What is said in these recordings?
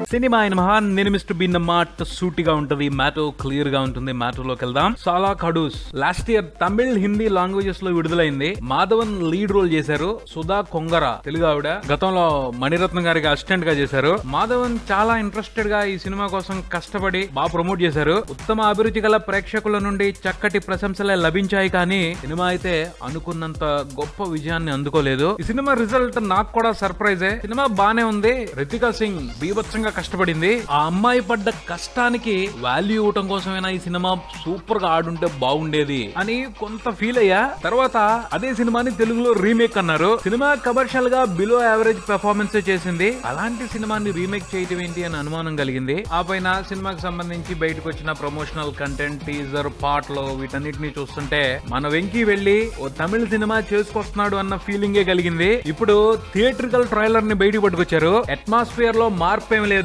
Cinema అయిన మహా నేను మిస్టర్ బీన్ మాట సూటిగా ఉంటది, మ్యాటో క్లియర్ గా ఉంటుంది. మ్యాటోలోకి వెళ్దాం. సాలా Khadoos last year Tamil, Hindi languages లో విడుదలైంది. మాధవన్ లీడ్ రోల్ చేశారు. సుధా కొంగర తెలుగు ఆవిడ, గతంలో మణిరత్నం గారికి అసిస్టెంట్ గా చేశారు. మాధవన్ చాలా ఇంట్రెస్టెడ్ గా ఈ సినిమా కోసం కష్టపడి బాగా ప్రమోట్ చేశారు. ఉత్తమ అభిరుచి గల ప్రేక్షకుల నుండి చక్కటి ప్రశంసలే లభించాయి, కానీ సినిమా అయితే అనుకున్నంత గొప్ప విజయాన్ని అందుకోలేదు. ఈ సినిమా రిజల్ట్ నాకు కూడా సర్ప్రైజే. సినిమా బానే ఉంది. రితికా సింగ్ బీభత్సంగా కష్టపడింది. ఆ అమ్మాయి పడ్డ కష్టానికి వాల్యూ ఇవ్వటం కోసమైనా ఈ సినిమా సూపర్ గా ఆడుంటే బాగుండేది అని కొంత ఫీల్ అయ్యా. తర్వాత అదే సినిమాని తెలుగులో రీమేక్ అన్నారు. సినిమా కమర్షియల్ గా బిలో యావరేజ్ పెర్ఫార్మెన్స్ చేసింది. అలాంటి సినిమాని రీమేక్ చేయటం ఏంటి అని అనుమానం కలిగింది. ఆ పైన సినిమాకి సంబంధించి బయటకు వచ్చిన ప్రమోషనల్ కంటెంట్, టీజర్, పాటలు వీటన్నిటిని చూస్తుంటే మన వెంకీ వెళ్లి ఓ తమిళ సినిమా చేసుకొస్తున్నాడు అన్న ఫీలింగే కలిగింది. ఇప్పుడు థియేట్రికల్ ట్రైలర్ ని బయటకు పట్టుకొచ్చారు. అట్మాస్ఫియర్ లో మార్పు ఏమి లేదు,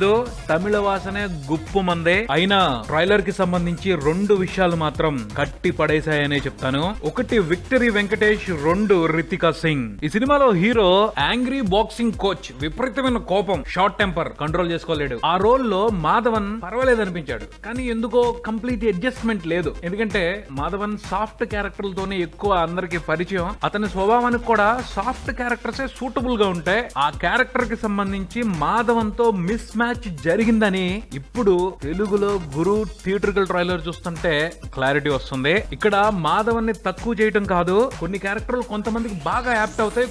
తమిళ వాసనే గుప్పు మందే. అయినా ట్రైలర్ కి సంబంధించి రెండు విషయాలు మాత్రం కట్టి పడేశాయనే చెప్తాను. ఒకటి విక్టరీ వెంకటేష్, రెండు రితికా సింగ్. ఈ సినిమాలో హీరో యాంగ్రీ బాక్సింగ్ కోచ్, విపరీతమైన కోపం, షార్ట్ టెంపర్ కంట్రోల్ చేసుకోలేడు. ఆ రోల్ లో మాధవన్ పర్వాలేదు అనిపించాడు, కానీ ఎందుకో కంప్లీట్ అడ్జస్ట్మెంట్ లేదు. ఎందుకంటే మాధవన్ సాఫ్ట్ క్యారెక్టర్లతోనే ఎక్కువ అందరికి పరిచయం. అతని స్వభావానికి కూడా సాఫ్ట్ క్యారెక్టర్సే సూటబుల్ గా ఉంటాయి. ఆ క్యారెక్టర్ కి సంబంధించి మాధవన్ తో మిస్ మ్యాచ్ జరిగిందని ఇప్పుడు తెలుగులో గురు థియేట్రికల్ ట్రైలర్ చూస్తుంటే క్లారిటీ వస్తుంది. ఇక్కడ మాధవన్ ని తక్కువ చేయటం కాదు, కొన్ని క్యారెక్టర్లు కొంతమందికి బాగా యాప్ట్ అవుతాయి,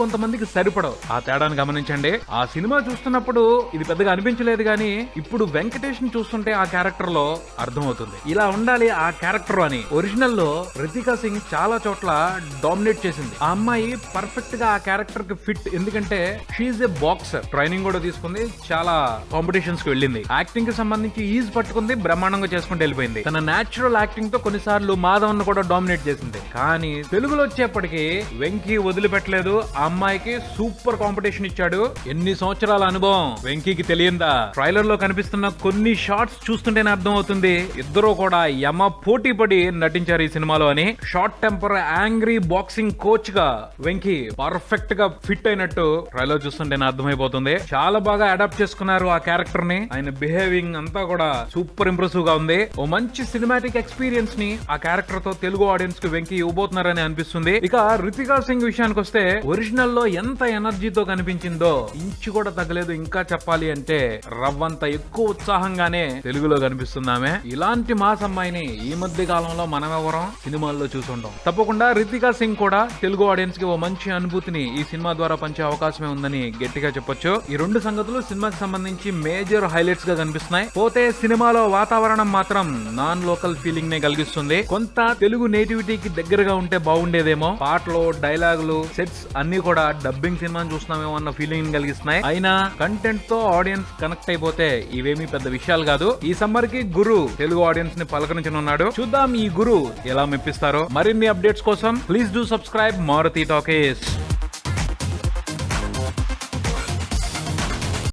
కొంతమందికి సరిపడవు. ఆ తేడాను గమనించండి. ఆ సినిమా చూస్తున్నప్పుడు ఇది పెద్దగా అనిపించలేదు, కానీ ఇప్పుడు వెంకటేష్ ని చూస్తుంటే ఆ క్యారెక్టర్ లో అర్థమవుతుంది ఇలా ఉండాలి ఆ క్యారెక్టర్ అని. ఒరిజినల్ లో రితికా సింగ్ చాలా చోట్ల డామినేట్ చేసింది. ఆ అమ్మాయి పర్ఫెక్ట్ గా ఆ క్యారెక్టర్ కి ఫిట్. ఎందుకంటే షీఈ్ ఏ బాక్సర్, ట్రైనింగ్ కూడా తీసుకుంది, చాలా కాంపిటీషన్స్ కి వెళ్ళింది. యాక్టింగ్ కి సంబంధించి ఈజ్ పట్టుకుంది, బ్రహ్మాండంగా చేసుకుంటూ వెళ్ళిపోయింది. తన నేచురల్ యాక్టింగ్ తో కొన్నిసార్లు మాధవన్ కూడా డామినేట్ చేసింది. కానీ తెలుగులో వచ్చేప్పటికి వెంకీ వదిలిపెట్టలేదు. ఆ అమ్మాయికి సూపర్ కాంపిటీషన్ ఇచ్చాడు. ఎన్ని సంవత్సరాల అనుభవం వెంకీకి తెలియందా? ట్రైలర్ లో కనిపిస్తున్న కొన్ని షార్ట్స్ చూస్తుంటేనే అర్థం అవుతుంది. ఇద్దరు కూడా యమ పోటీ పడి నటించారు ఈ సినిమాలో అని. Short temper angry boxing coach గా వెంకీ పర్ఫెక్ట్ గా ఫిట్ అయినట్టు ట్రైలర్ చూస్తుంటేనే అర్థమైపోతుంది. చాలా బాగా అడాప్ట్ చేసుకున్నారు ఆ క్యారెక్టర్ ని. ఆయన బిహేవింగ్ అంతా కూడా సూపర్ ఇంప్రెసివ్ గా ఉంది. ఓ మంచి సినిమాటిక్ ఎక్స్పీరియన్స్ ని ఆ క్యారెక్టర్ తో తెలుగు ఆడియన్స్ కి వెంకీ ఇవ్వబోతున్నారని అనిపిస్తుంది. ఇక రితికా సింగ్ విషయానికి వస్తే ఒరిజినల్ లో ఎంత ఎనర్జీతో కనిపించిందో ఇంచు కూడా తగ్గలేదు. ఇంకా చెప్పాలి అంటే రవ్వంత ఎక్కువ ఉత్సాహంగానే తెలుగులో కనిపిస్తుంది ఆమె. ఇలాంటి మాస్ అమ్మాయిని ఈ మధ్య కాలంలో మనమెవరం సినిమాల్లో చూసుంటాం. తప్పకుండా రితికా సింగ్ కూడా తెలుగు ఆడియన్స్ కి ఓ మంచి అనుభూతిని ఈ సినిమా ద్వారా పంచే అవకాశమే ఉందని గట్టిగా చెప్పొచ్చు. ఈ రెండు సంగతులు సినిమాకి సంబంధించి మేజర్ హైలైట్స్ గా కనిపిస్తున్నాయి. పోతే సినిమాలో వాతావరణం మాత్రం నాన్ లోకల్ ఫీలింగ్ నే కలిగిస్తుంది. కొంత తెలుగు నేటివిటీకి దగ్గరగా ఉంటే బాగుండేదేమో. పాటలు, డైలాగులు, సెట్స్ అన్ని కూడా డబ్బింగ్ సినిమాని చూస్తున్నామేమో అన్న ఫీలింగ్ కలిగిస్తున్నాయి. అయినా కంటెంట్ తో ఆడియన్స్ కనెక్ట్ అయిపోతే ఇవేమీ పెద్ద విషయాలు కాదు. ఈ సమ్మర్ కి గురు తెలుగు ఆడియన్స్ ని పలకరించనున్నాడు. చూద్దాం ఈ గురు ఎలా మెప్పిస్తారో. మరిన్ని అప్డేట్స్ కోసం please do subscribe Maruthi talkies.